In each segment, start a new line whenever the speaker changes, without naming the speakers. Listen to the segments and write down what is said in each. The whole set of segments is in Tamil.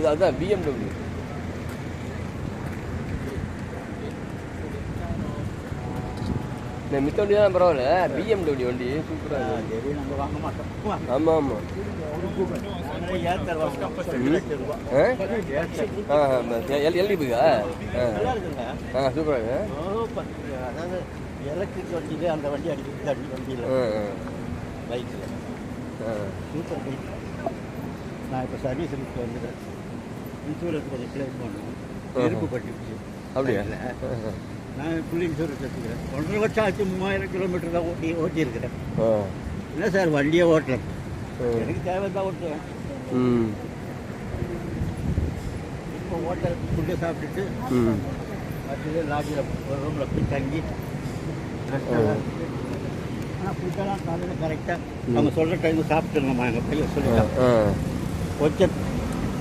அதுதான் BMW. மித்த வண்டி தான் பரவாயில்ல, BMW வண்டி சூப்பராக
இருக்கு. நம்ம வாங்க மாட்டோம்.
ஆமாம் ஆமாம். எல்இபிக்கா சூப்பராக.
அதாவது எலக்ட்ரிக் வண்டியில் அந்த வண்டி அடிக்கிறது வண்டியில் பைக்கில் சூப்பர் பைக். நான் இப்போ சர்வீஸுக்கு வந்துடுறேன். இன்சூரன்ஸ் கொஞ்சம் கிளைம் பண்ணணும். இருப்பு பட்டுச்சு.
அப்படியா?
நான் ஃபுல் இன்சூரன்ஸ் எடுத்துக்கிறேன். 1.5 வருஷம் ஆச்சு. 3000 கிலோமீட்டர் தான் ஓட்டியிருக்கிறேன். என்ன சார் வண்டியே ஓட்டலாம், எனக்கு தேவை தான் ஓட்டுவேன். இப்போ ஹோட்டல் ஃபுட்டு சாப்பிட்டுட்டு அடுத்தது லாட்ஜில் ஒரு ரூமில் போய் தங்கி. ஆனால் ஃபுட்டெல்லாம் காலையில் கரெக்டாக அவங்க சொல்கிற டைமுக்கு சாப்பிட்டுருங்கம்மா. எங்கள் பையன் சொல்லிட்டாங்க. கொஞ்சம்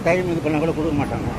டைம் இது பண்ணால் கூட கொடுக்க மாட்டாங்க.